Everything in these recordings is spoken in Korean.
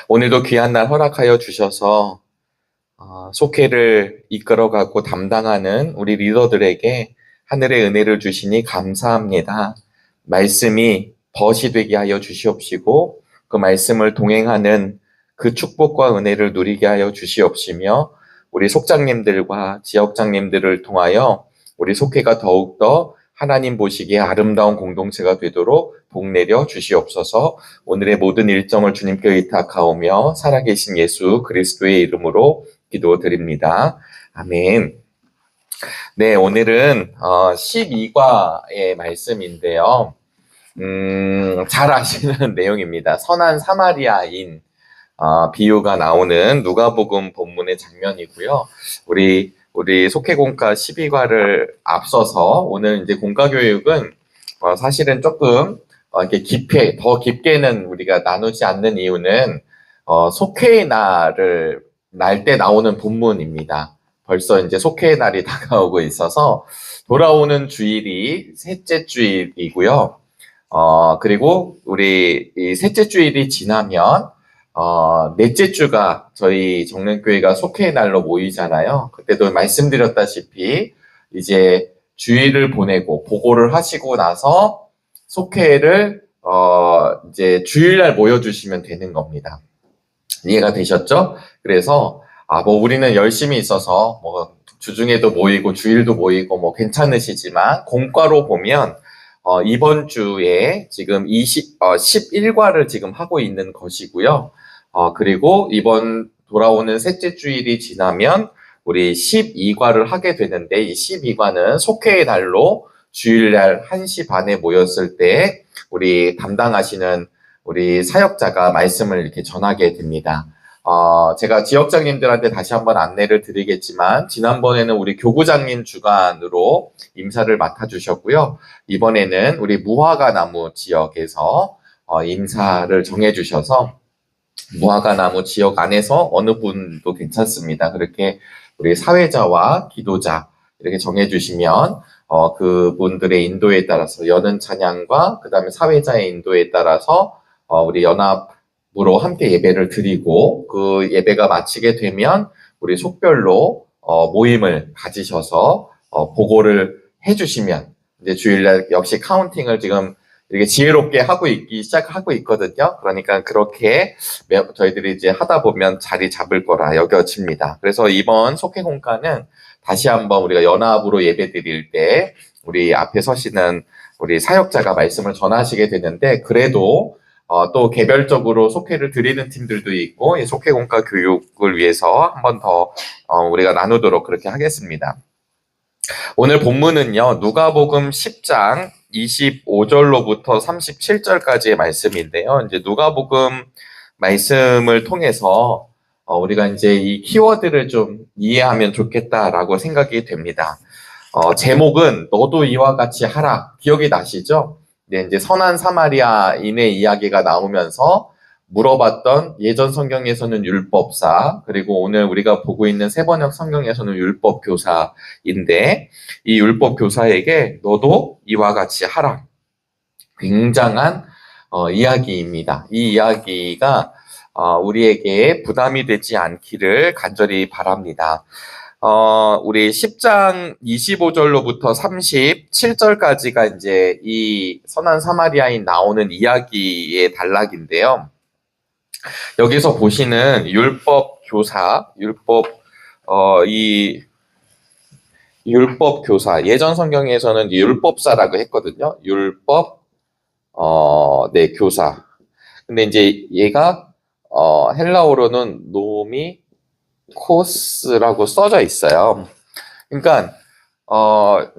오늘도 귀한 날 허락하여 주셔서 속회를 이끌어가고 담당하는 우리 리더들에게 하늘의 은혜를 주시니 감사합니다. 말씀이 벗이 되게 하여 주시옵시고 그 말씀을 동행하는 그 축복과 은혜를 누리게 하여 주시옵시며 우리 속장님들과 지역장님들을 통하여 우리 속회가 더욱더 하나님 보시기에 아름다운 공동체가 되도록 복 내려 주시옵소서. 오늘의 모든 일정을 주님께 의탁하오며 살아계신 예수 그리스도의 이름으로 기도드립니다. 아멘. 네, 오늘은 12과의 말씀인데요. 잘 아시는 내용입니다. 선한 사마리아인 비유가 나오는 누가복음 본문의 장면이고요. 우리 속회공과 12과를 앞서서 오늘 이제 공과 교육은 사실은 조금 이렇게 더 깊게는 우리가 나누지 않는 이유는 속회의 날 때 나오는 본문입니다. 벌써 이제 속회의 날이 다가오고 있어서 돌아오는 주일이 셋째 주일이고요. 그리고 우리 이 셋째 주일이 지나면 넷째 주가 저희 정령교회가 속회의 날로 모이잖아요. 그때도 말씀드렸다시피 이제 주일을 보내고 보고를 하시고 나서 속회를 이제 주일날 모여주시면 되는 겁니다. 이해가 되셨죠? 그래서 뭐 우리는 열심히 있어서 뭐 주중에도 모이고 주일도 모이고 뭐 괜찮으시지만 공과로 보면 이번 주에 지금 11과를 지금 하고 있는 것이고요. 그리고 이번 돌아오는 셋째 주일이 지나면 우리 12과를 하게 되는데 이 12과는 속회의 날로 주일날 1시 반에 모였을 때 우리 담당하시는 우리 사역자가 말씀을 이렇게 전하게 됩니다. 제가 지역장님들한테 다시 한번 안내를 드리겠지만 지난번에는 우리 교구장님 주관으로 임사를 맡아주셨고요. 이번에는 우리 무화과나무 지역에서 임사를 정해주셔서 무화과나무 지역 안에서 어느 분도 괜찮습니다. 그렇게 우리 사회자와 기도자 이렇게 정해주시면 그분들의 인도에 따라서 여는 찬양과 그 다음에 사회자의 인도에 따라서 우리 연합으로 함께 예배를 드리고 그 예배가 마치게 되면 우리 속별로 모임을 가지셔서 보고를 해주시면 이제 주일날 역시 카운팅을 지금 이렇게 지혜롭게 시작하고 있거든요. 그러니까 그렇게 저희들이 이제 하다 보면 자리 잡을 거라 여겨집니다. 그래서 이번 속회공과는 다시 한번 우리가 연합으로 예배 드릴 때 우리 앞에 서시는 우리 사역자가 말씀을 전하시게 되는데 그래도 또 개별적으로 속회를 드리는 팀들도 있고 속회공과 교육을 위해서 한 번 더 우리가 나누도록 그렇게 하겠습니다. 오늘 본문은요, 누가복음 10장 25절로부터 37절까지의 말씀인데요. 이제 누가복음 말씀을 통해서 우리가 이제 이 키워드를 좀 이해하면 좋겠다라고 생각이 됩니다. 제목은 너도 이와 같이 하라. 기억이 나시죠? 네, 이제 선한 사마리아인의 이야기가 나오면서 물어봤던 예전 성경에서는 율법사, 그리고 오늘 우리가 보고 있는 세번역 성경에서는 율법 교사인데 이 율법 교사에게 너도 이와 같이 하라. 굉장한 이야기입니다. 이 이야기가 우리에게 부담이 되지 않기를 간절히 바랍니다. 우리 10장 25절로부터 37절까지가 이제 이 선한 사마리아인 나오는 이야기의 단락인데요. 여기서 보시는 율법 교사, 이 율법 교사, 예전 성경에서는 율법사라고 했거든요. 네, 교사. 근데 이제 얘가, 헬라어로는 노미코스라고 써져 있어요. 그러니까,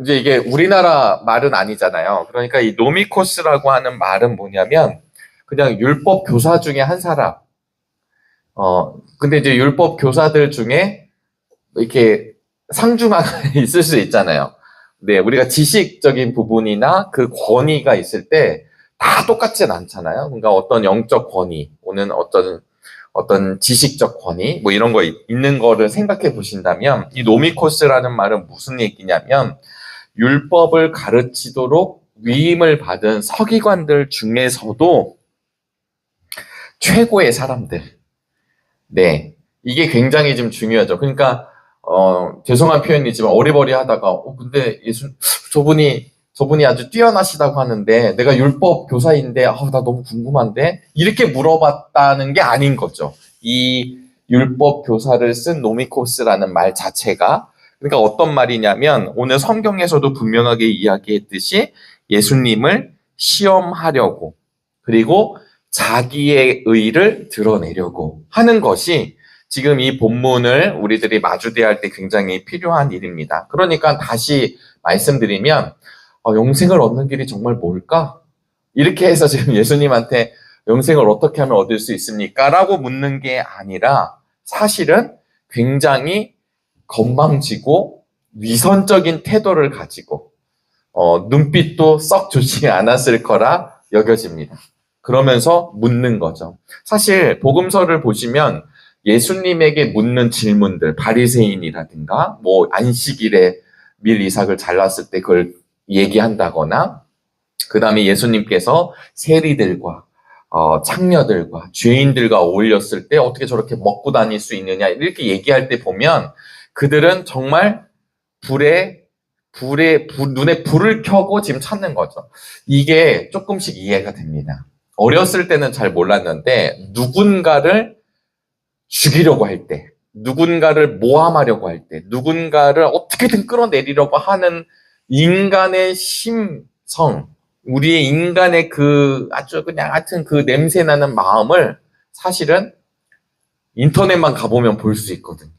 이제 이게 우리나라 말은 아니잖아요. 그러니까 이 노미코스라고 하는 말은 뭐냐면, 그냥 율법 교사 중에 한 사람. 근데 이제 율법 교사들 중에 이렇게 상중하가 있을 수 있잖아요. 네, 우리가 지식적인 부분이나 그 권위가 있을 때 다 똑같진 않잖아요. 그러니까 어떤 영적 권위, 오는 어떤 지식적 권위, 뭐 이런 거 있는 거를 생각해 보신다면 이 노미코스라는 말은 무슨 얘기냐면 율법을 가르치도록 위임을 받은 서기관들 중에서도 최고의 사람들, 네. 이게 굉장히 좀 중요하죠. 그러니까, 죄송한 표현이지만 어리버리하다가, 근데 저분이 아주 뛰어나시다고 하는데, 내가 율법 교사인데, 나 너무 궁금한데? 이렇게 물어봤다는 게 아닌 거죠. 이 율법 교사를 쓴 노미코스라는 말 자체가, 그러니까 어떤 말이냐면, 오늘 성경에서도 분명하게 이야기했듯이 예수님을 시험하려고, 그리고 자기의 의를 드러내려고 하는 것이 지금 이 본문을 우리들이 마주대할 때 굉장히 필요한 일입니다. 그러니까 다시 말씀드리면 영생을 얻는 길이 정말 뭘까? 이렇게 해서 지금 예수님한테 영생을 어떻게 하면 얻을 수 있습니까? 라고 묻는 게 아니라 사실은 굉장히 건방지고 위선적인 태도를 가지고 눈빛도 썩 좋지 않았을 거라 여겨집니다. 그러면서 묻는 거죠. 사실 복음서를 보시면 예수님에게 묻는 질문들, 바리새인이라든가 뭐 안식일에 밀 이삭을 잘랐을 때 그걸 얘기한다거나, 그 다음에 예수님께서 세리들과 창녀들과 죄인들과 어울렸을 때 어떻게 저렇게 먹고 다닐 수 있느냐 이렇게 얘기할 때 보면 그들은 정말 눈에 불을 켜고 지금 찾는 거죠. 이게 조금씩 이해가 됩니다. 어렸을 때는 잘 몰랐는데 누군가를 죽이려고 할 때, 누군가를 모함하려고 할 때, 누군가를 어떻게든 끌어내리려고 하는 인간의 심성, 우리의 인간의 그 아주 그냥 하여튼 그 냄새나는 마음을 사실은 인터넷만 가보면 볼 수 있거든요.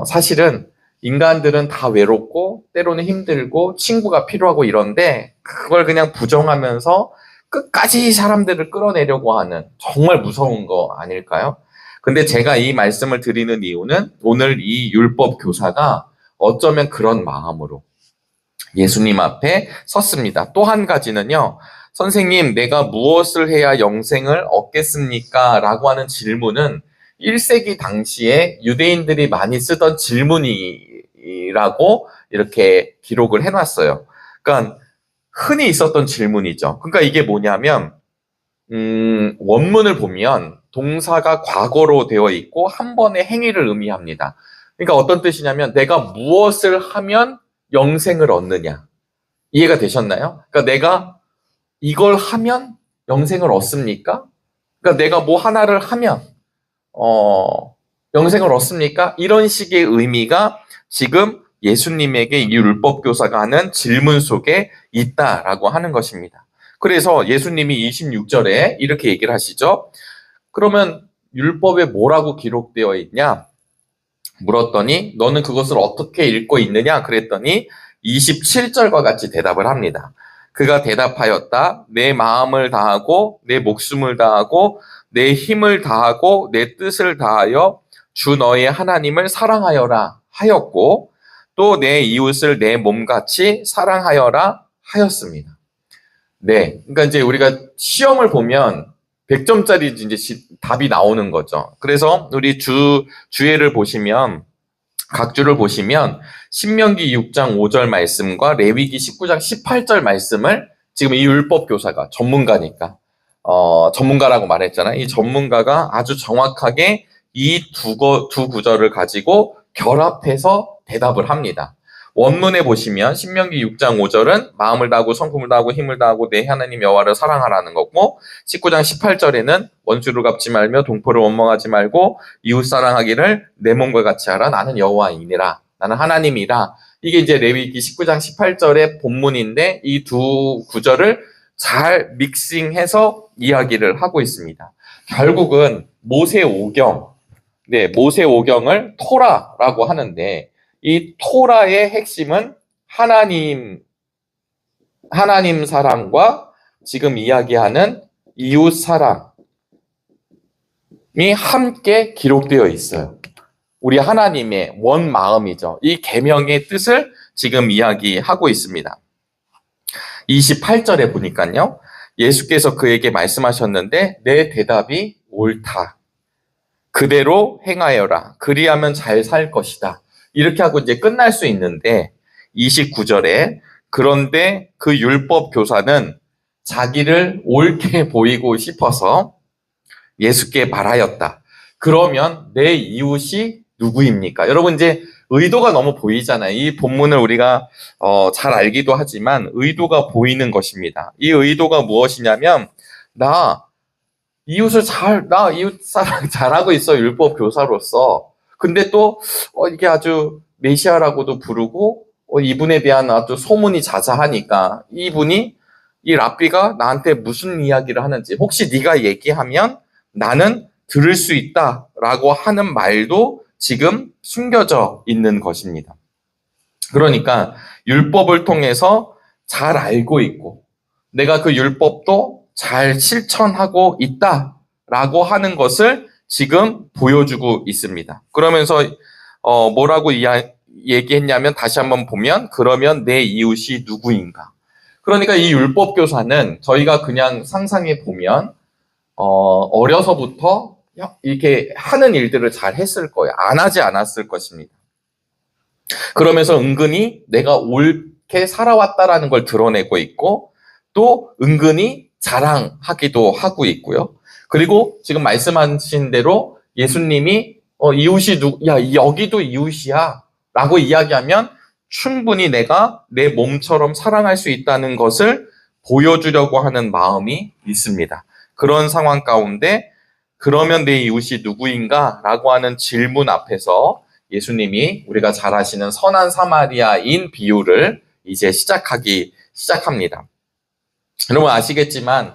사실은 인간들은 다 외롭고 때로는 힘들고 친구가 필요하고 이런데 그걸 그냥 부정하면서 끝까지 사람들을 끌어내려고 하는 정말 무서운 거 아닐까요? 근데 제가 이 말씀을 드리는 이유는 오늘 이 율법 교사가 어쩌면 그런 마음으로 예수님 앞에 섰습니다. 또 한 가지는요, 선생님, 내가 무엇을 해야 영생을 얻겠습니까? 라고 하는 질문은 1세기 당시에 유대인들이 많이 쓰던 질문이라고 이렇게 기록을 해놨어요. 그러니까 흔히 있었던 질문이죠. 그러니까 이게 뭐냐면, 원문을 보면 동사가 과거로 되어 있고 한 번의 행위를 의미합니다. 그러니까 어떤 뜻이냐면 내가 무엇을 하면 영생을 얻느냐. 이해가 되셨나요? 그러니까 내가 이걸 하면 영생을 얻습니까? 그러니까 내가 뭐 하나를 하면 영생을 얻습니까? 이런 식의 의미가 지금 예수님에게 이 율법 교사가 하는 질문 속에 있다라고 하는 것입니다. 그래서 예수님이 26절에 이렇게 얘기를 하시죠. 그러면 율법에 뭐라고 기록되어 있냐? 물었더니 너는 그것을 어떻게 읽고 있느냐? 그랬더니 27절과 같이 대답을 합니다. 그가 대답하였다. 내 마음을 다하고 내 목숨을 다하고 내 힘을 다하고 내 뜻을 다하여 주 너의 하나님을 사랑하여라 하였고 또 내 이웃을 내 몸같이 사랑하여라 하였습니다. 네. 그러니까 이제 우리가 시험을 보면 100점짜리 이제 답이 나오는 거죠. 그래서 우리 주예를 보시면 각 주를 보시면 신명기 6장 5절 말씀과 레위기 19장 18절 말씀을 지금 이 율법 교사가 전문가니까 전문가라고 말했잖아요. 이 전문가가 아주 정확하게 이 두 구절을 가지고 결합해서 대답을 합니다. 원문에 보시면 신명기 6장 5절은 마음을 다하고 성품을 다하고 힘을 다하고 내 하나님 여호와를 사랑하라는 거고 19장 18절에는 원수를 갚지 말며 동포를 원망하지 말고 이웃 사랑하기를 내 몸과 같이 하라. 나는 여호와이니라. 나는 하나님이라. 이게 이제 레위기 19장 18절의 본문인데 이 두 구절을 잘 믹싱해서 이야기를 하고 있습니다. 결국은 모세오경, 모세오경을 토라라고 하는데 이 토라의 핵심은 하나님 사랑과 지금 이야기하는 이웃 사랑이 함께 기록되어 있어요. 우리 하나님의 원 마음이죠. 이 계명의 뜻을 지금 이야기하고 있습니다. 28절에 보니까요. 예수께서 그에게 말씀하셨는데 내 대답이 옳다. 그대로 행하여라. 그리하면 잘 살 것이다. 이렇게 하고 이제 끝날 수 있는데 29절에 그런데 그 율법 교사는 자기를 옳게 보이고 싶어서 예수께 말하였다. 그러면 내 이웃이 누구입니까? 여러분 이제 의도가 너무 보이잖아요. 이 본문을 우리가 잘 알기도 하지만 의도가 보이는 것입니다. 이 의도가 무엇이냐면 나 이웃 사랑 잘하고 있어, 율법 교사로서. 근데 또 이게 아주 메시아라고도 부르고 이분에 대한 아주 소문이 자자하니까 이 랍비가 나한테 무슨 이야기를 하는지 혹시 네가 얘기하면 나는 들을 수 있다라고 하는 말도 지금 숨겨져 있는 것입니다. 그러니까 율법을 통해서 잘 알고 있고 내가 그 율법도 잘 실천하고 있다라고 하는 것을 지금 보여주고 있습니다. 그러면서 뭐라고 얘기했냐면 다시 한번 보면 그러면 내 이웃이 누구인가? 그러니까 이 율법 교사는 저희가 그냥 상상해 보면 어려서부터 이렇게 하는 일들을 잘 했을 거예요. 안 하지 않았을 것입니다. 그러면서 은근히 내가 옳게 살아왔다라는 걸 드러내고 있고 또 은근히 자랑하기도 하고 있고요. 그리고 지금 말씀하신 대로 예수님이 이웃이 여기도 이웃이야 라고 이야기하면 충분히 내가 내 몸처럼 사랑할 수 있다는 것을 보여주려고 하는 마음이 있습니다. 그런 상황 가운데 그러면 내 이웃이 누구인가? 라고 하는 질문 앞에서 예수님이 우리가 잘 아시는 선한 사마리아인 비유를 이제 시작합니다. 여러분 아시겠지만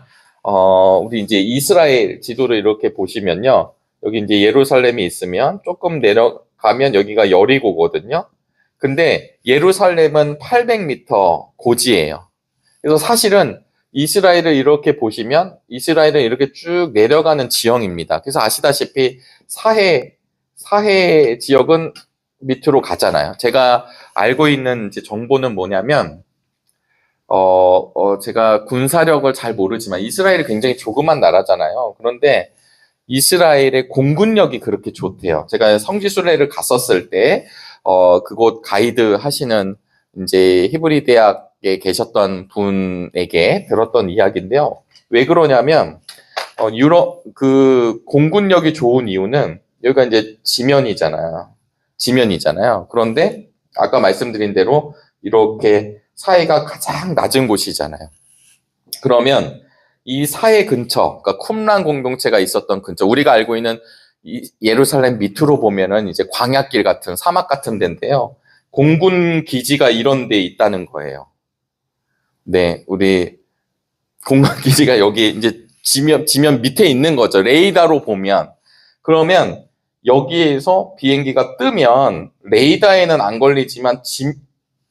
우리 이제 이스라엘 지도를 이렇게 보시면요. 여기 이제 예루살렘이 있으면 조금 내려가면 여기가 여리고거든요. 근데 예루살렘은 800m 고지예요. 그래서 사실은 이스라엘을 이렇게 보시면 이스라엘은 이렇게 쭉 내려가는 지형입니다. 그래서 아시다시피 사해 지역은 밑으로 가잖아요. 제가 알고 있는 이제 정보는 뭐냐면 제가 군사력을 잘 모르지만 이스라엘이 굉장히 조그만 나라잖아요. 그런데 이스라엘의 공군력이 그렇게 좋대요. 제가 성지순례를 갔었을 때 그곳 가이드 하시는 이제 히브리 대학에 계셨던 분에게 들었던 이야기인데요. 왜 그러냐면 유럽 그 공군력이 좋은 이유는 여기가 이제 지면이잖아요. 그런데 아까 말씀드린 대로 이렇게 사해가 가장 낮은 곳이잖아요. 그러면 이 사해 근처, 그러니까 쿰란 공동체가 있었던 근처, 우리가 알고 있는 예루살렘 밑으로 보면은 이제 광야길 같은 사막 같은 데인데요. 공군 기지가 이런 데 있다는 거예요. 네, 우리 공군 기지가 여기 이제 지면 밑에 있는 거죠. 레이더로 보면. 그러면 여기에서 비행기가 뜨면 레이더에는 안 걸리지만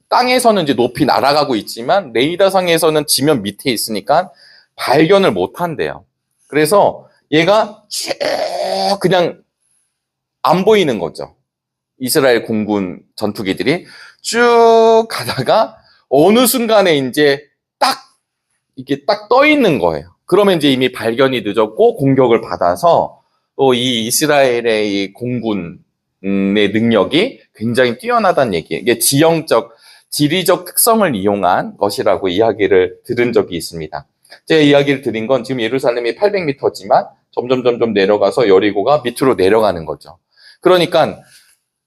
땅에서는 이제 높이 날아가고 있지만 레이더상에서는 지면 밑에 있으니까 발견을 못 한대요. 그래서 얘가 쭉 그냥 안 보이는 거죠. 이스라엘 공군 전투기들이 쭉 가다가 어느 순간에 이제 이게 딱 떠 있는 거예요. 그러면 이제 이미 발견이 늦었고 공격을 받아서 또 이 이스라엘의 이 공군의 능력이 굉장히 뛰어나다는 얘기예요. 이게 지리적 특성을 이용한 것이라고 이야기를 들은 적이 있습니다. 제가 이야기를 드린 건 지금 예루살렘이 800m지만 점점 내려가서 여리고가 밑으로 내려가는 거죠. 그러니까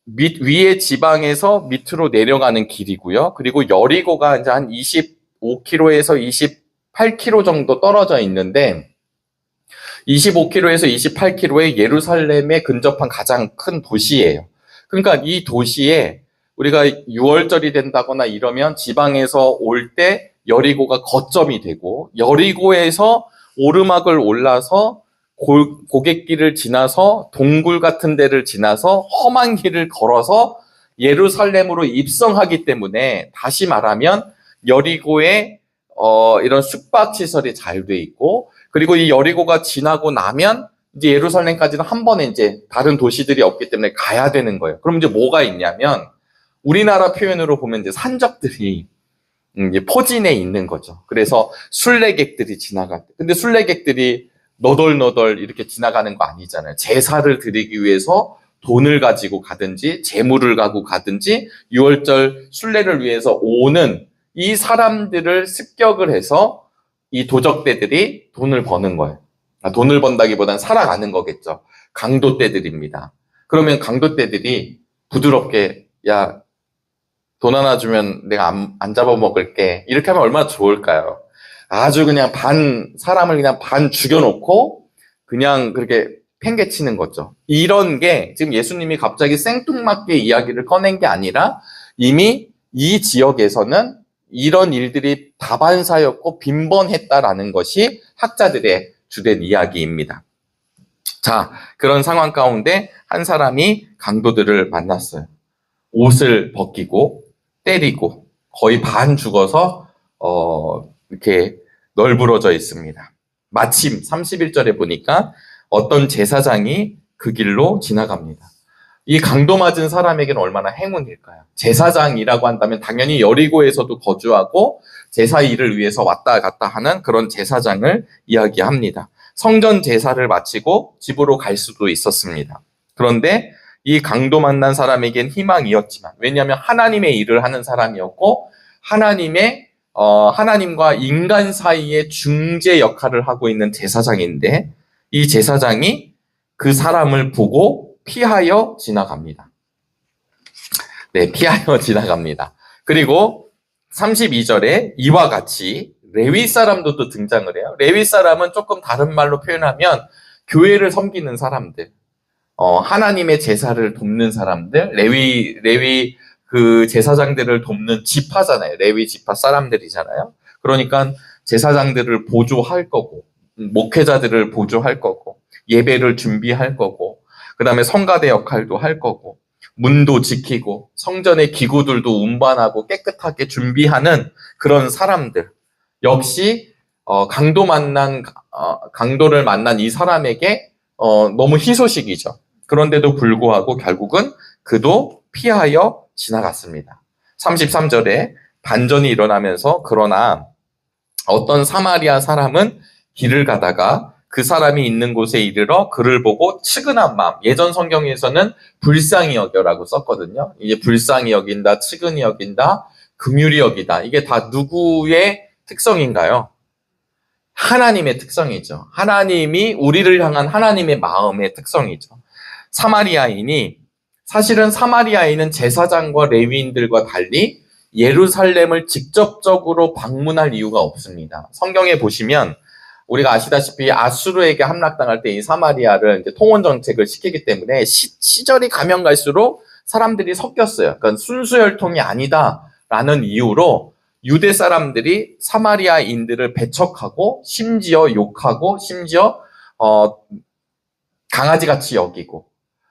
위에 지방에서 밑으로 내려가는 길이고요. 그리고 여리고가 이제 한 25km에서 28km 정도 떨어져 있는데 25km에서 28km의 예루살렘에 근접한 가장 큰 도시예요. 그러니까 이 도시에 우리가 6월절이 된다거나 이러면 지방에서 올 때 여리고가 거점이 되고 여리고에서 오르막을 올라서 고갯길을 지나서 동굴 같은 데를 지나서 험한 길을 걸어서 예루살렘으로 입성하기 때문에 다시 말하면 여리고에 이런 숙박 시설이 잘 돼 있고 그리고 이 여리고가 지나고 나면 이제 예루살렘까지는 한 번에 이제 다른 도시들이 없기 때문에 가야 되는 거예요. 그럼 이제 뭐가 있냐면 우리나라 표현으로 보면 이제 산적들이 이제 포진해 있는 거죠. 그래서 순례객들이 지나갈 때. 근데 순례객들이 너덜너덜 이렇게 지나가는 거 아니잖아요. 제사를 드리기 위해서 돈을 가지고 가든지 재물을 가고 가든지 6월절 순례를 위해서 오는 이 사람들을 습격을 해서 이 도적대들이 돈을 버는 거예요. 돈을 번다기보단 살아가는 거겠죠. 강도떼들입니다. 그러면 강도떼들이 부드럽게 야, 돈 하나 주면 내가 안 잡아먹을게. 이렇게 하면 얼마나 좋을까요? 아주 그냥 사람을 그냥 반 죽여놓고 그냥 그렇게 팽개치는 거죠. 이런 게 지금 예수님이 갑자기 생뚱맞게 이야기를 꺼낸 게 아니라 이미 이 지역에서는 이런 일들이 다반사였고 빈번했다라는 것이 학자들의 주된 이야기입니다. 자, 그런 상황 가운데 한 사람이 강도들을 만났어요. 옷을 벗기고 때리고 거의 반 죽어서 이렇게 널브러져 있습니다. 마침 31절에 보니까 어떤 제사장이 그 길로 지나갑니다. 이 강도 맞은 사람에게는 얼마나 행운일까요? 제사장이라고 한다면 당연히 여리고에서도 거주하고 제사 일을 위해서 왔다 갔다 하는 그런 제사장을 이야기합니다. 성전 제사를 마치고 집으로 갈 수도 있었습니다. 그런데 이 강도 만난 사람에겐 희망이었지만, 왜냐하면 하나님의 일을 하는 사람이었고 하나님과 인간 사이의 중재 역할을 하고 있는 제사장인데, 이 제사장이 그 사람을 보고 피하여 지나갑니다. 네, 피하여 지나갑니다. 그리고 32절에 이와 같이 레위 사람도 또 등장을 해요. 레위 사람은 조금 다른 말로 표현하면 교회를 섬기는 사람들, 하나님의 제사를 돕는 사람들, 레위 그 제사장들을 돕는 지파잖아요. 레위 지파 사람들이잖아요. 그러니까 제사장들을 보조할 거고, 목회자들을 보조할 거고, 예배를 준비할 거고, 그 다음에 성가대 역할도 할 거고, 문도 지키고, 성전의 기구들도 운반하고 깨끗하게 준비하는 그런 사람들. 역시 강도를 만난 이 사람에게 너무 희소식이죠. 그런데도 불구하고 결국은 그도 피하여 지나갔습니다. 33절에 반전이 일어나면서 그러나 어떤 사마리아 사람은 길을 가다가 그 사람이 있는 곳에 이르러 그를 보고 측은한 마음, 예전 성경에서는 불쌍히 여겨라고 썼거든요. 이제 불쌍히 여긴다, 측은히 여긴다, 긍휼히 여기다. 이게 다 누구의 특성인가요? 하나님의 특성이죠. 하나님이 우리를 향한 하나님의 마음의 특성이죠. 사실은 사마리아인은 제사장과 레위인들과 달리 예루살렘을 직접적으로 방문할 이유가 없습니다. 성경에 보시면 우리가 아시다시피 아수르에게 함락당할 때 이 사마리아를 이제 통원 정책을 시키기 때문에 시절이 가면 갈수록 사람들이 섞였어요. 그러니까 순수 혈통이 아니다라는 이유로 유대 사람들이 사마리아인들을 배척하고 심지어 욕하고 심지어 강아지같이 여기고,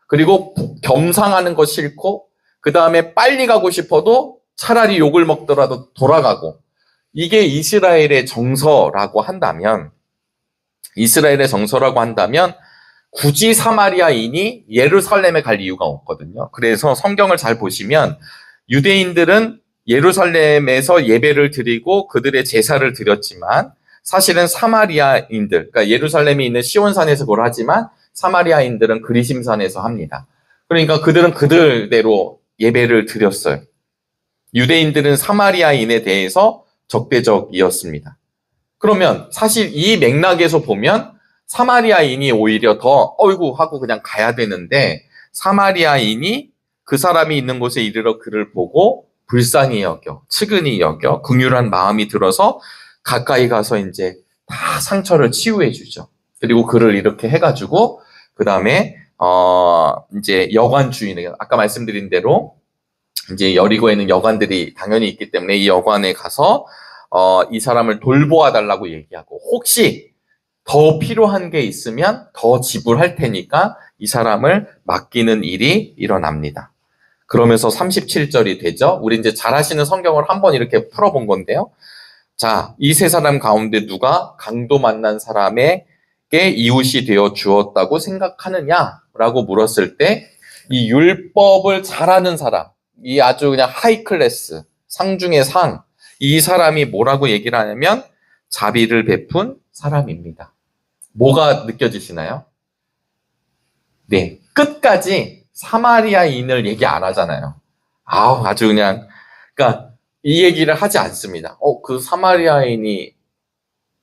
그리고 겸상하는 거 싫고, 그 다음에 빨리 가고 싶어도 차라리 욕을 먹더라도 돌아가고, 이게 이스라엘의 정서라고 한다면 굳이 사마리아인이 예루살렘에 갈 이유가 없거든요. 그래서 성경을 잘 보시면 유대인들은 예루살렘에서 예배를 드리고 그들의 제사를 드렸지만, 사실은 사마리아인들, 그러니까 예루살렘에 있는 시온산에서 그걸 하지만 사마리아인들은 그리심산에서 합니다. 그러니까 그들은 그들대로 예배를 드렸어요. 유대인들은 사마리아인에 대해서 적대적이었습니다. 그러면 사실 이 맥락에서 보면 사마리아인이 오히려 더 어이구 하고 그냥 가야 되는데, 사마리아인이 그 사람이 있는 곳에 이르러 그를 보고 불쌍히 여겨, 측은히 여겨, 긍휼한 마음이 들어서 가까이 가서 이제 다 상처를 치유해 주죠. 그리고 그를 이렇게 해가지고 그 다음에 이제 여관 주인에게, 아까 말씀드린 대로 이제 여리고에는 여관들이 당연히 있기 때문에 이 여관에 가서 이 사람을 돌보아 달라고 얘기하고, 혹시 더 필요한 게 있으면 더 지불할 테니까 이 사람을 맡기는 일이 일어납니다. 그러면서 37절이 되죠. 우리 이제 잘 아시는 성경을 한번 이렇게 풀어본 건데요. 자, 이 세 사람 가운데 누가 강도 만난 사람에게 이웃이 되어 주었다고 생각하느냐라고 물었을 때, 이 율법을 잘하는 사람, 이 아주 그냥 하이 클래스, 상 중의 상, 이 사람이 뭐라고 얘기를 하냐면 자비를 베푼 사람입니다. 뭐가 느껴지시나요? 네, 끝까지 사마리아인을 얘기 안 하잖아요. 아주 그냥, 그러니까 이 얘기를 하지 않습니다. 그 사마리아인이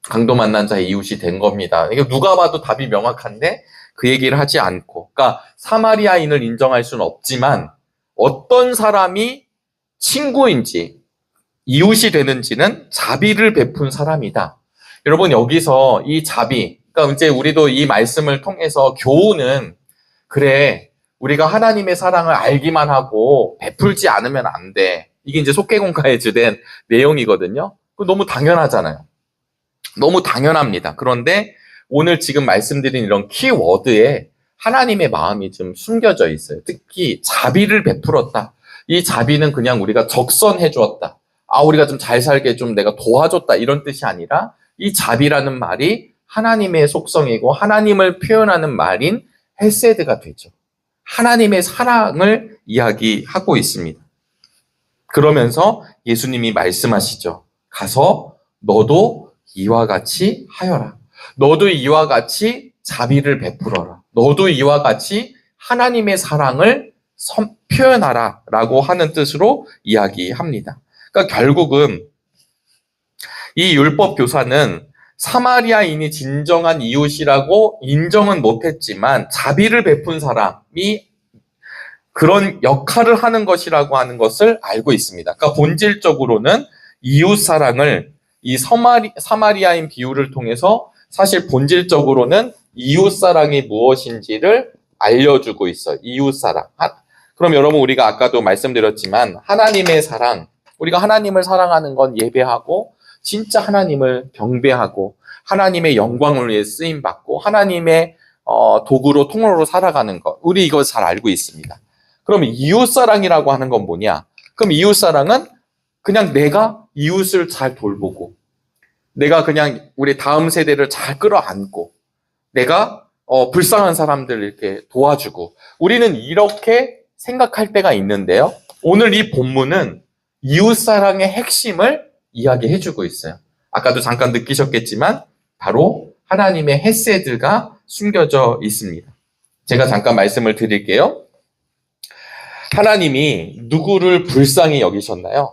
강도 만난 자의 이웃이 된 겁니다. 이게 누가 봐도 답이 명확한데 그 얘기를 하지 않고, 그러니까 사마리아인을 인정할 수는 없지만 어떤 사람이 친구인지 이웃이 되는지는 자비를 베푼 사람이다. 여러분, 여기서 이 자비, 그러니까 이제 우리도 이 말씀을 통해서 교훈은, 그래, 우리가 하나님의 사랑을 알기만 하고 베풀지 않으면 안 돼. 이게 이제 속개공가에 주된 내용이거든요. 그거 너무 당연하잖아요. 너무 당연합니다. 그런데 오늘 지금 말씀드린 이런 키워드에 하나님의 마음이 좀 숨겨져 있어요. 특히 자비를 베풀었다. 이 자비는 그냥 우리가 적선해 주었다. 우리가 좀 잘 살게 좀 내가 도와줬다. 이런 뜻이 아니라 이 자비라는 말이 하나님의 속성이고 하나님을 표현하는 말인 헤세드가 되죠. 하나님의 사랑을 이야기하고 있습니다. 그러면서 예수님이 말씀하시죠. 가서 너도 이와 같이 하여라. 너도 이와 같이 자비를 베풀어라. 너도 이와 같이 하나님의 사랑을 표현하라 라고 하는 뜻으로 이야기합니다. 그러니까 결국은 이 율법 교사는 사마리아인이 진정한 이웃이라고 인정은 못했지만 자비를 베푼 사람이 그런 역할을 하는 것이라고 하는 것을 알고 있습니다. 그러니까 본질적으로는 이웃 사랑을 이 사마리아인 비유를 통해서 사실 본질적으로는 이웃 사랑이 무엇인지를 알려주고 있어요. 이웃 사랑. 그럼 여러분, 우리가 아까도 말씀드렸지만 하나님의 사랑, 우리가 하나님을 사랑하는 건 예배하고 진짜 하나님을 경배하고 하나님의 영광을 위해 쓰임받고 하나님의 도구로 통로로 살아가는 것. 우리 이거 잘 알고 있습니다. 그러면 이웃사랑이라고 하는 건 뭐냐? 그럼 이웃사랑은 그냥 내가 이웃을 잘 돌보고 내가 그냥 우리 다음 세대를 잘 끌어안고 내가 불쌍한 사람들 이렇게 도와주고 우리는 이렇게 생각할 때가 있는데요. 오늘 이 본문은 이웃사랑의 핵심을 이야기해주고 있어요. 아까도 잠깐 느끼셨겠지만 바로 하나님의 헤세드가 숨겨져 있습니다. 제가 잠깐 말씀을 드릴게요. 하나님이 누구를 불쌍히 여기셨나요?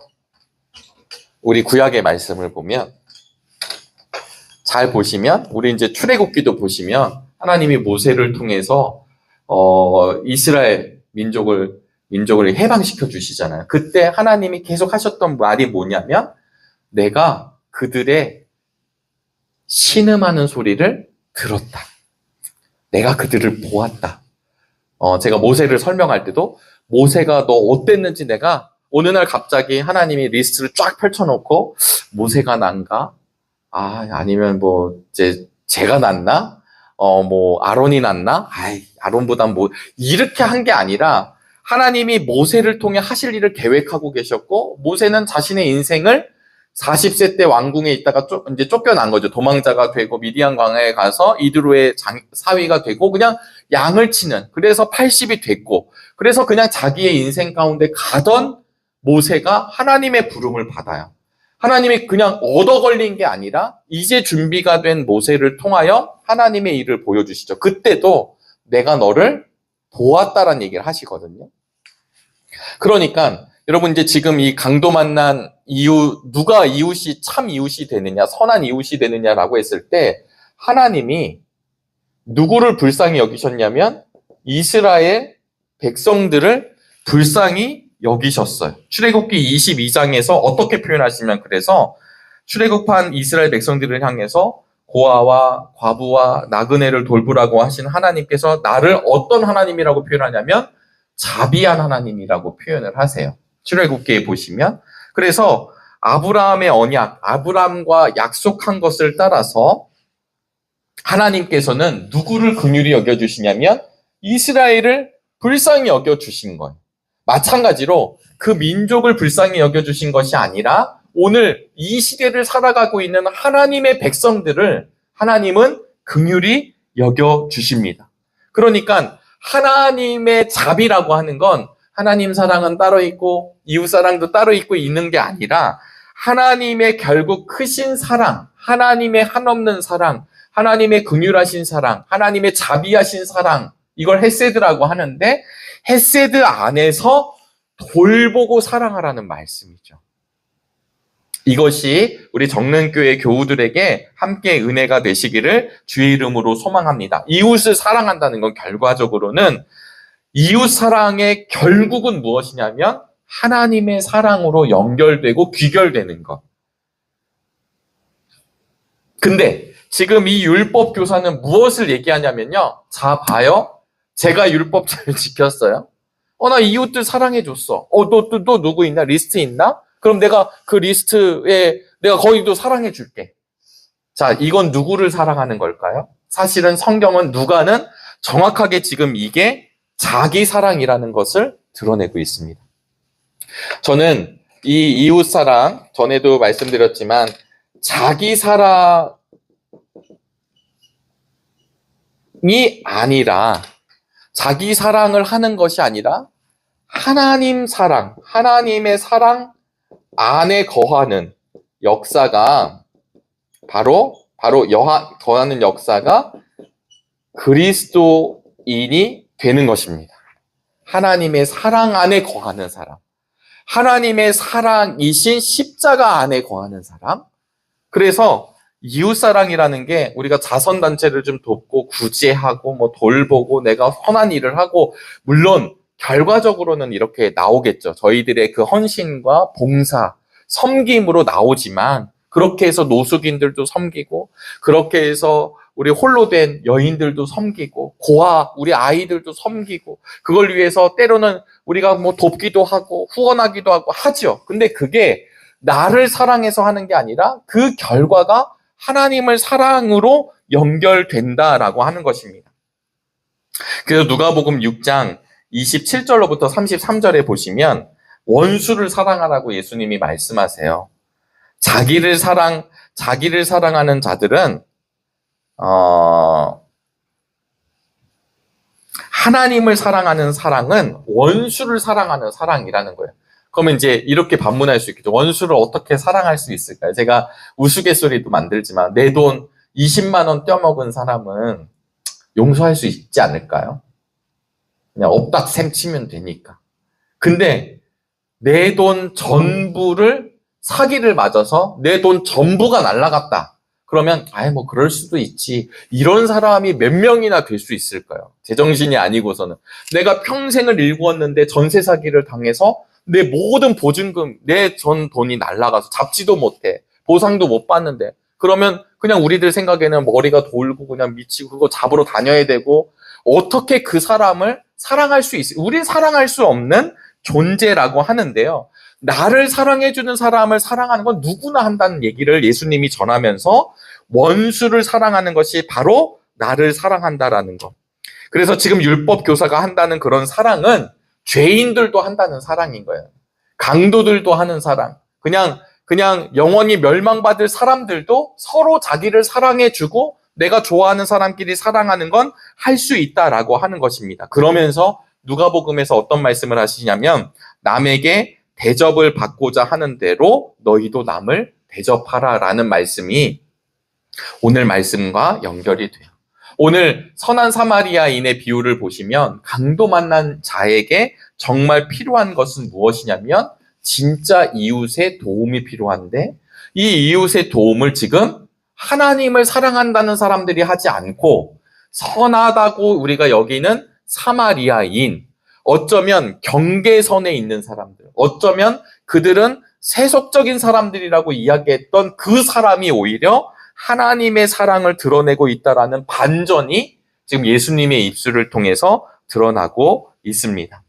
우리 구약의 말씀을 보면 잘 보시면 우리 이제 출애굽기도 보시면 하나님이 모세를 통해서 이스라엘 민족을 해방시켜 주시잖아요. 그때 하나님이 계속 하셨던 말이 뭐냐면 내가 그들의 신음하는 소리를 들었다. 내가 그들을 보았다. 제가 모세를 설명할 때도 모세가 너 어땠는지 내가 어느 날 갑자기 하나님이 리스트를 쫙 펼쳐놓고 모세가 난가? 아니면 뭐 이제 제가 낫나? 뭐 아론이 낫나? 아론보단 뭐 이렇게 한 게 아니라 하나님이 모세를 통해 하실 일을 계획하고 계셨고 모세는 자신의 인생을 40세 때 왕궁에 있다가 이제 쫓겨난 거죠. 도망자가 되고 미디안 광야에 가서 이드로의 사위가 되고 그냥 양을 치는, 그래서 80이 됐고 그래서 그냥 자기의 인생 가운데 가던 모세가 하나님의 부름을 받아요. 하나님이 그냥 얻어 걸린 게 아니라 이제 준비가 된 모세를 통하여 하나님의 일을 보여주시죠. 그때도 내가 너를 보았다라는 얘기를 하시거든요. 그러니까 여러분 이제 지금 이 강도 만난 이웃, 누가 이웃이 참 이웃이 되느냐, 선한 이웃이 되느냐라고 했을 때 하나님이 누구를 불쌍히 여기셨냐면 이스라엘 백성들을 불쌍히 여기셨어요. 출애굽기 22장에서 어떻게 표현하시면 그래서 출애굽한 이스라엘 백성들을 향해서 고아와 과부와 나그네를 돌보라고 하신 하나님께서 나를 어떤 하나님이라고 표현하냐면 자비한 하나님이라고 표현을 하세요. 출애굽기에 보시면. 그래서 아브라함의 언약, 아브라함과 약속한 것을 따라서 하나님께서는 누구를 긍휼히 여겨주시냐면 이스라엘을 불쌍히 여겨주신 거예요. 마찬가지로 그 민족을 불쌍히 여겨주신 것이 아니라 오늘 이 시대를 살아가고 있는 하나님의 백성들을 하나님은 긍휼히 여겨주십니다. 그러니까 하나님의 자비라고 하는 건 하나님 사랑은 따로 있고 이웃 사랑도 따로 있고 있는 게 아니라 하나님의 결국 크신 사랑, 하나님의 한없는 사랑, 하나님의 긍휼하신 사랑, 하나님의 자비하신 사랑, 이걸 헤세드라고 하는데 헤세드 안에서 돌보고 사랑하라는 말씀이죠. 이것이 우리 정릉교회 교우들에게 함께 은혜가 되시기를 주의 이름으로 소망합니다. 이웃을 사랑한다는 건 결과적으로는 이웃 사랑의 결국은 무엇이냐면 하나님의 사랑으로 연결되고 귀결되는 것. 근데 지금 이 율법 교사는 무엇을 얘기하냐면요. 자, 봐요. 제가 율법 잘 지켰어요. 나 이웃들 사랑해줬어. 또 누구 있나? 리스트 있나? 그럼 내가 그 리스트에 내가 거기도 사랑해줄게. 자, 이건 누구를 사랑하는 걸까요? 사실은 성경은 누가는 정확하게 지금 이게 자기 사랑이라는 것을 드러내고 있습니다. 저는 이 이웃 사랑, 전에도 말씀드렸지만 자기 사랑이 아니라 자기 사랑을 하는 것이 아니라 하나님 사랑, 하나님의 사랑 안에 거하는 역사가 바로 거하는 역사가 그리스도인이 되는 것입니다. 하나님의 사랑 안에 거하는 사람. 하나님의 사랑이신 십자가 안에 거하는 사람. 그래서 이웃사랑이라는 게 우리가 자선단체를 좀 돕고 구제하고 뭐 돌보고 내가 선한 일을 하고 물론 결과적으로는 이렇게 나오겠죠. 저희들의 그 헌신과 봉사, 섬김으로 나오지만 그렇게 해서 노숙인들도 섬기고 그렇게 해서 우리 홀로 된 여인들도 섬기고 고아 우리 아이들도 섬기고 그걸 위해서 때로는 우리가 뭐 돕기도 하고 후원하기도 하고 하죠. 근데 그게 나를 사랑해서 하는 게 아니라 그 결과가 하나님을 사랑으로 연결된다라고 하는 것입니다. 그래서 누가복음 6장 27절로부터 33절에 보시면 원수를 사랑하라고 예수님이 말씀하세요. 자기를 사랑하는 자들은 하나님을 사랑하는 사랑은 원수를 사랑하는 사랑이라는 거예요. 그러면 이제 이렇게 반문할 수 있겠죠. 원수를 어떻게 사랑할 수 있을까요? 제가 우스갯소리도 만들지만 내 돈 20만 원 떼어먹은 사람은 용서할 수 있지 않을까요? 그냥 엎닥샘 치면 되니까. 근데 내 돈 전부를 사기를 맞아서 내 돈 전부가 날아갔다. 그러면 뭐 그럴 수도 있지. 이런 사람이 몇 명이나 될 수 있을까요? 제정신이 아니고서는. 내가 평생을 일구었는데 전세 사기를 당해서 내 모든 보증금, 내 전 돈이 날아가서 잡지도 못해. 보상도 못 받는데. 그러면 그냥 우리들 생각에는 머리가 돌고 그냥 미치고 그거 잡으러 다녀야 되고 어떻게 그 사람을 사랑할 수 있어요? 우린 사랑할 수 없는 존재라고 하는데요. 나를 사랑해주는 사람을 사랑하는 건 누구나 한다는 얘기를 예수님이 전하면서 원수를 사랑하는 것이 바로 나를 사랑한다라는 것. 그래서 지금 율법 교사가 한다는 그런 사랑은 죄인들도 한다는 사랑인 거예요. 강도들도 하는 사랑. 그냥 영원히 멸망받을 사람들도 서로 자기를 사랑해주고 내가 좋아하는 사람끼리 사랑하는 건 할 수 있다라고 하는 것입니다. 그러면서 누가복음에서 어떤 말씀을 하시냐면 남에게 대접을 받고자 하는 대로 너희도 남을 대접하라라는 말씀이 오늘 말씀과 연결이 돼요. 오늘 선한 사마리아인의 비유를 보시면 강도 만난 자에게 정말 필요한 것은 무엇이냐면 진짜 이웃의 도움이 필요한데 이 이웃의 도움을 지금 하나님을 사랑한다는 사람들이 하지 않고 선하다고 우리가 여기는 사마리아인, 어쩌면 경계선에 있는 사람들, 어쩌면 그들은 세속적인 사람들이라고 이야기했던 그 사람이 오히려 하나님의 사랑을 드러내고 있다라는 반전이 지금 예수님의 입술을 통해서 드러나고 있습니다.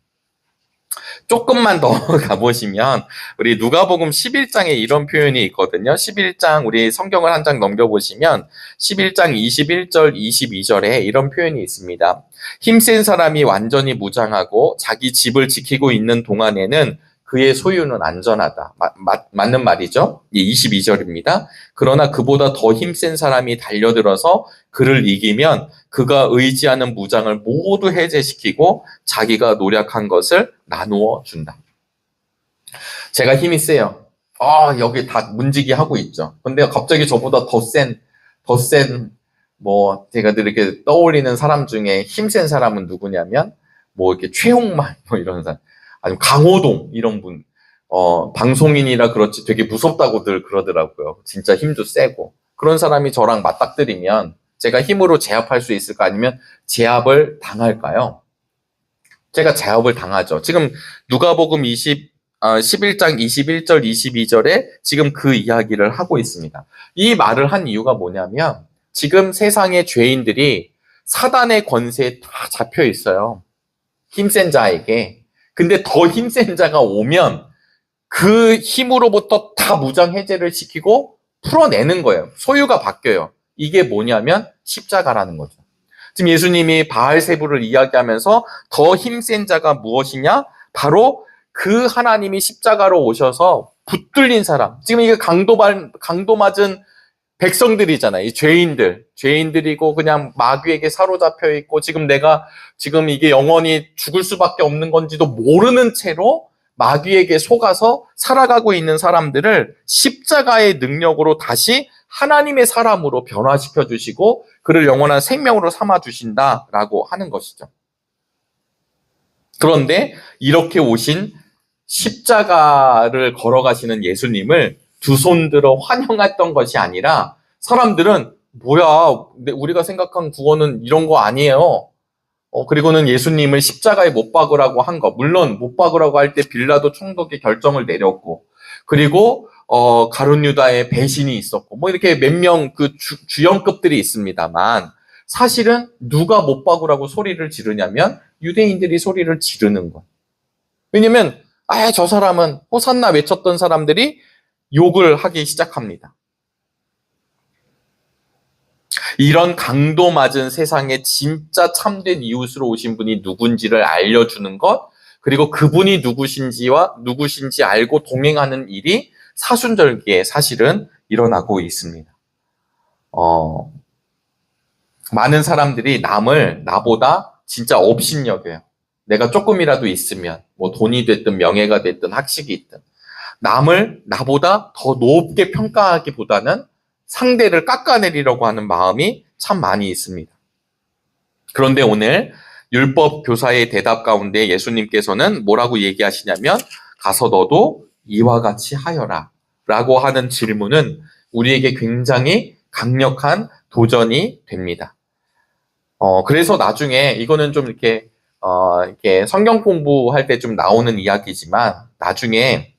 조금만 더 가보시면 우리 누가복음 11장에 이런 표현이 있거든요. 11장 우리 성경을 한 장 넘겨보시면 11장 21절 22절에 이런 표현이 있습니다. 힘센 사람이 완전히 무장하고 자기 집을 지키고 있는 동안에는 그의 소유는 안전하다. 맞는 말이죠. 22절입니다. 그러나 그보다 더 힘센 사람이 달려들어서 그를 이기면 그가 의지하는 무장을 모두 해제시키고 자기가 노력한 것을 나누어 준다. 제가 힘이 세요. 여기 다 문지기 하고 있죠. 근데 갑자기 저보다 더 센, 제가 이렇게 떠올리는 사람 중에 힘센 사람은 누구냐면, 이렇게 최홍만, 이런 사람. 아니면 강호동, 이런 분. 방송인이라 그렇지 되게 무섭다고들 그러더라고요. 진짜 힘도 세고. 그런 사람이 저랑 맞닥뜨리면 제가 힘으로 제압할 수 있을까? 아니면 제압을 당할까요? 제가 제압을 당하죠. 지금 누가복음 11장 21절, 22절에 지금 그 이야기를 하고 있습니다. 이 말을 한 이유가 뭐냐면 지금 세상의 죄인들이 사단의 권세에 다 잡혀 있어요. 힘센 자에게. 근데 더 힘센 자가 오면 그 힘으로부터 다 무장 해제를 시키고 풀어내는 거예요. 소유가 바뀌어요. 이게 뭐냐면 십자가라는 거죠. 지금 예수님이 바알세부를 이야기하면서 더 힘센 자가 무엇이냐? 바로 그 하나님이 십자가로 오셔서 붙들린 사람. 지금 이게 강도 맞은 백성들이잖아요. 이 죄인들이고 그냥 마귀에게 사로잡혀 있고 지금 이게 영원히 죽을 수밖에 없는 건지도 모르는 채로 마귀에게 속아서 살아가고 있는 사람들을 십자가의 능력으로 다시 하나님의 사람으로 변화시켜 주시고 그를 영원한 생명으로 삼아 주신다라고 하는 것이죠. 그런데 이렇게 오신 십자가를 걸어가시는 예수님을 두 손 들어 환영했던 것이 아니라 사람들은 뭐야, 우리가 생각한 구원은 이런 거 아니에요. 그리고는 예수님을 십자가에 못 박으라고 한 것. 물론 못 박으라고 할 때 빌라도 총독이 결정을 내렸고, 그리고 가룟 유다의 배신이 있었고, 뭐 이렇게 몇 명 그 주연급들이 있습니다만, 사실은 누가 못 박으라고 소리를 지르냐면 유대인들이 소리를 지르는 것. 왜냐면 저 사람은 호산나 외쳤던 사람들이 욕을 하기 시작합니다. 이런 강도 맞은 세상에 진짜 참된 이웃으로 오신 분이 누군지를 알려주는 것, 그리고 그분이 누구신지 알고 동행하는 일이 사순절기에 사실은 일어나고 있습니다. 많은 사람들이 남을 나보다 진짜 업신여겨요. 내가 조금이라도 있으면 뭐 돈이 됐든 명예가 됐든 학식이 있든 남을 나보다 더 높게 평가하기보다는 상대를 깎아내리려고 하는 마음이 참 많이 있습니다. 그런데 오늘 율법 교사의 대답 가운데 예수님께서는 뭐라고 얘기하시냐면 가서 너도 이와 같이 하여라 라고 하는 질문은 우리에게 굉장히 강력한 도전이 됩니다. 그래서 나중에 이거는 좀 이렇게 성경 공부할 때 좀 나오는 이야기지만 나중에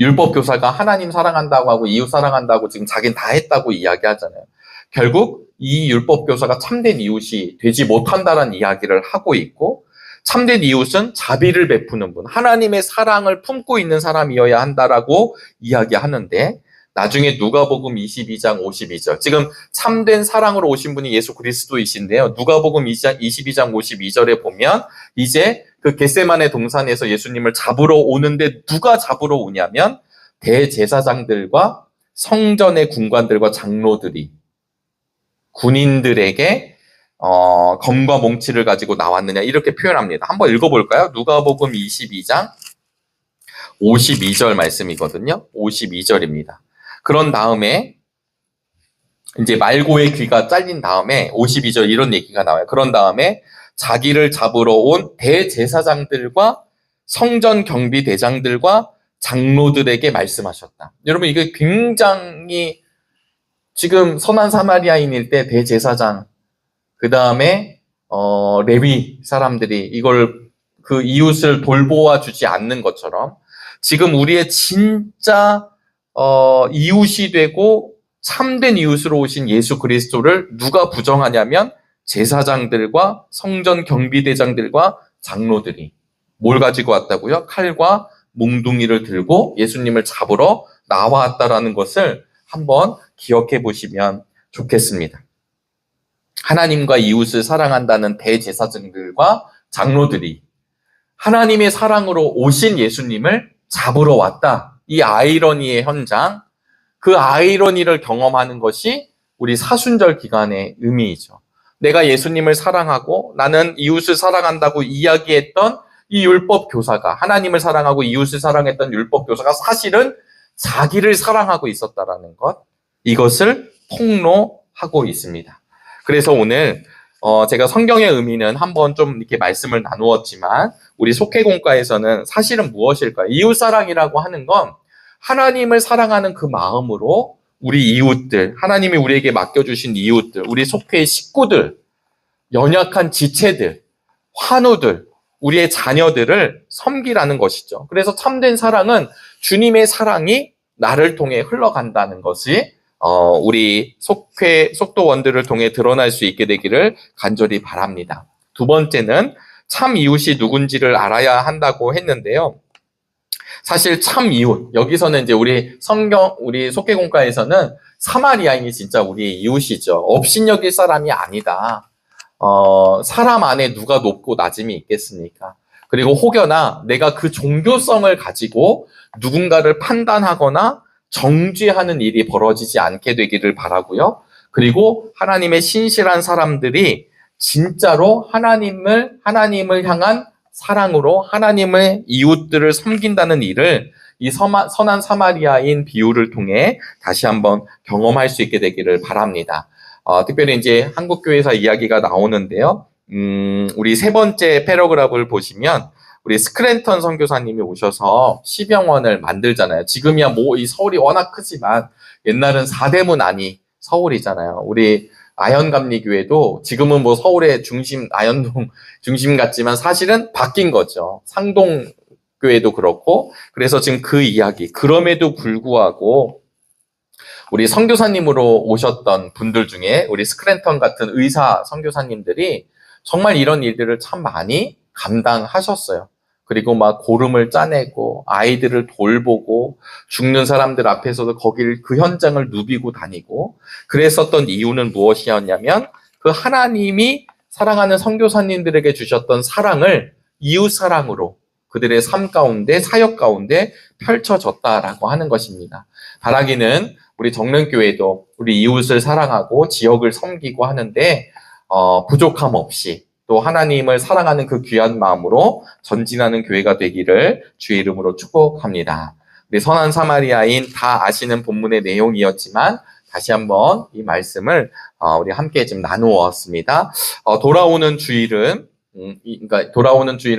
율법 교사가 하나님 사랑한다고 하고 이웃 사랑한다고 지금 자기는 다 했다고 이야기하잖아요. 결국 이 율법 교사가 참된 이웃이 되지 못한다는 이야기를 하고 있고 참된 이웃은 자비를 베푸는 분, 하나님의 사랑을 품고 있는 사람이어야 한다라고 이야기하는데 나중에 누가복음 22장 52절 지금 참된 사랑으로 오신 분이 예수 그리스도이신데요. 누가복음 22장 52절에 보면 이제 그 겟세마네 동산에서 예수님을 잡으러 오는데 누가 잡으러 오냐면 대제사장들과 성전의 군관들과 장로들이 군인들에게 검과 몽치를 가지고 나왔느냐 이렇게 표현합니다. 한번 읽어볼까요? 누가복음 22장 52절 말씀이거든요. 52절입니다. 그런 다음에 이제 말고의 귀가 잘린 다음에 52절 이런 얘기가 나와요. 그런 다음에 자기를 잡으러 온 대제사장들과 성전 경비 대장들과 장로들에게 말씀하셨다. 여러분 이게 굉장히 지금 선한 사마리아인일 때 대제사장 그 다음에 레위 사람들이 이걸 그 이웃을 돌보아 주지 않는 것처럼 지금 우리의 진짜 이웃이 되고 참된 이웃으로 오신 예수 그리스도를 누가 부정하냐면 제사장들과 성전 경비대장들과 장로들이 뭘 가지고 왔다고요? 칼과 몽둥이를 들고 예수님을 잡으러 나왔다라는 것을 한번 기억해 보시면 좋겠습니다. 하나님과 이웃을 사랑한다는 대제사장들과 장로들이 하나님의 사랑으로 오신 예수님을 잡으러 왔다. 이 아이러니의 현장, 그 아이러니를 경험하는 것이 우리 사순절 기간의 의미이죠. 내가 예수님을 사랑하고 나는 이웃을 사랑한다고 이야기했던 이 율법 교사가 하나님을 사랑하고 이웃을 사랑했던 율법 교사가 사실은 자기를 사랑하고 있었다라는 것, 이것을 폭로하고 있습니다. 그래서 오늘 제가 성경의 의미는 한번 좀 이렇게 말씀을 나누었지만 우리 속회공과에서는 사실은 무엇일까요? 이웃사랑이라고 하는 건 하나님을 사랑하는 그 마음으로 우리 이웃들, 하나님이 우리에게 맡겨주신 이웃들, 우리 속회의 식구들, 연약한 지체들, 환우들, 우리의 자녀들을 섬기라는 것이죠. 그래서 참된 사랑은 주님의 사랑이 나를 통해 흘러간다는 것이 우리 속도원들을 통해 드러날 수 있게 되기를 간절히 바랍니다. 두 번째는 참 이웃이 누군지를 알아야 한다고 했는데요. 사실 참 이웃, 여기서는 이제 우리 속회공과에서는 사마리아인이 진짜 우리의 이웃이죠. 업신여길 사람이 아니다. 사람 안에 누가 높고 낮음이 있겠습니까? 그리고 혹여나 내가 그 종교성을 가지고 누군가를 판단하거나 정죄하는 일이 벌어지지 않게 되기를 바라고요. 그리고 하나님의 신실한 사람들이 진짜로 하나님을 향한 사랑으로 하나님의 이웃들을 섬긴다는 일을 이 선한 사마리아인 비유를 통해 다시 한번 경험할 수 있게 되기를 바랍니다. 특별히 이제 한국교회에서 이야기가 나오는데요. 우리 세 번째 패러그래프를 보시면 우리 스크랜턴 선교사님이 오셔서 시병원을 만들잖아요. 지금이야 이 서울이 워낙 크지만 옛날은 사대문 안이 서울이잖아요. 우리 아현감리교회도 지금은 서울의 중심, 아현동 중심 같지만 사실은 바뀐 거죠. 상동교회도 그렇고. 그래서 지금 그 이야기, 그럼에도 불구하고 우리 선교사님으로 오셨던 분들 중에 우리 스크랜턴 같은 의사 선교사님들이 정말 이런 일들을 참 많이 감당하셨어요. 그리고 고름을 짜내고 아이들을 돌보고 죽는 사람들 앞에서도 그 현장을 누비고 다니고 그랬었던 이유는 무엇이었냐면 그 하나님이 사랑하는 선교사님들에게 주셨던 사랑을 이웃 사랑으로 그들의 삶 가운데 사역 가운데 펼쳐졌다라고 하는 것입니다. 바라기는 우리 정릉교회도 우리 이웃을 사랑하고 지역을 섬기고 하는데 부족함 없이 또 하나님을 사랑하는 그 귀한 마음으로 전진하는 교회가 되기를 주의 이름으로 축복합니다. 우리 선한 사마리아인 다 아시는 본문의 내용이었지만 다시 한번 이 말씀을 우리 함께 좀 나누었습니다. 돌아오는 주일은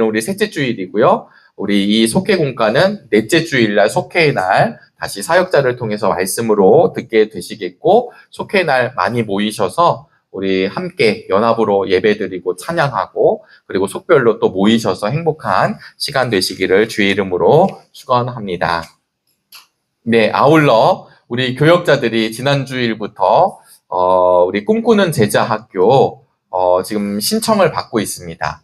우리 셋째 주일이고요. 우리 이 속회공과는 넷째 주일날 속회의 날 다시 사역자를 통해서 말씀으로 듣게 되시겠고 속회의 날 많이 모이셔서 우리 함께 연합으로 예배드리고 찬양하고 그리고 속별로 또 모이셔서 행복한 시간 되시기를 주의 이름으로 축원합니다. 네, 아울러 우리 교역자들이 지난 주일부터 우리 꿈꾸는 제자학교 지금 신청을 받고 있습니다.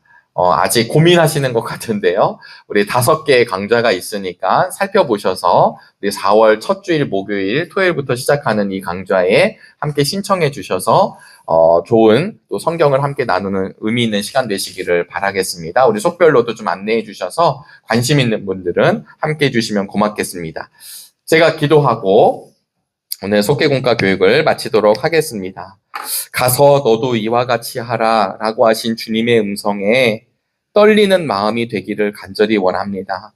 아직 고민하시는 것 같은데요. 우리 5개의 강좌가 있으니까 살펴보셔서 우리 4월 첫 주일 목요일 토요일부터 시작하는 이 강좌에 함께 신청해 주셔서 좋은 또 성경을 함께 나누는 의미 있는 시간 되시기를 바라겠습니다. 우리 속별로도 좀 안내해 주셔서 관심 있는 분들은 함께 해 주시면 고맙겠습니다. 제가 기도하고 오늘 속회공과 교육을 마치도록 하겠습니다. 가서 너도 이와 같이 하라 라고 하신 주님의 음성에 떨리는 마음이 되기를 간절히 원합니다.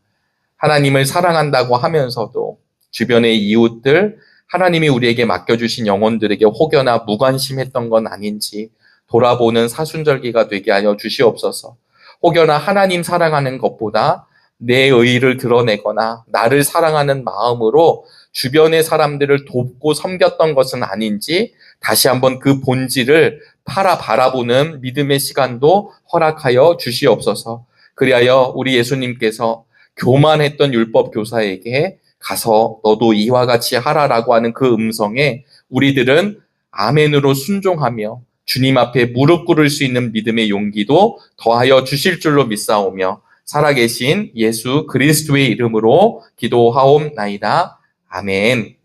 하나님을 사랑한다고 하면서도 주변의 이웃들, 하나님이 우리에게 맡겨주신 영혼들에게 혹여나 무관심했던 건 아닌지 돌아보는 사순절기가 되게 하여 주시옵소서. 혹여나 하나님 사랑하는 것보다 내 의의를 드러내거나 나를 사랑하는 마음으로 주변의 사람들을 돕고 섬겼던 것은 아닌지 다시 한번 그 본질을 바라보는 믿음의 시간도 허락하여 주시옵소서. 그리하여 우리 예수님께서 교만했던 율법 교사에게 가서 너도 이와 같이 하라라고 하는 그 음성에 우리들은 아멘으로 순종하며 주님 앞에 무릎 꿇을 수 있는 믿음의 용기도 더하여 주실 줄로 믿사오며 살아계신 예수 그리스도의 이름으로 기도하옵나이다. 아멘.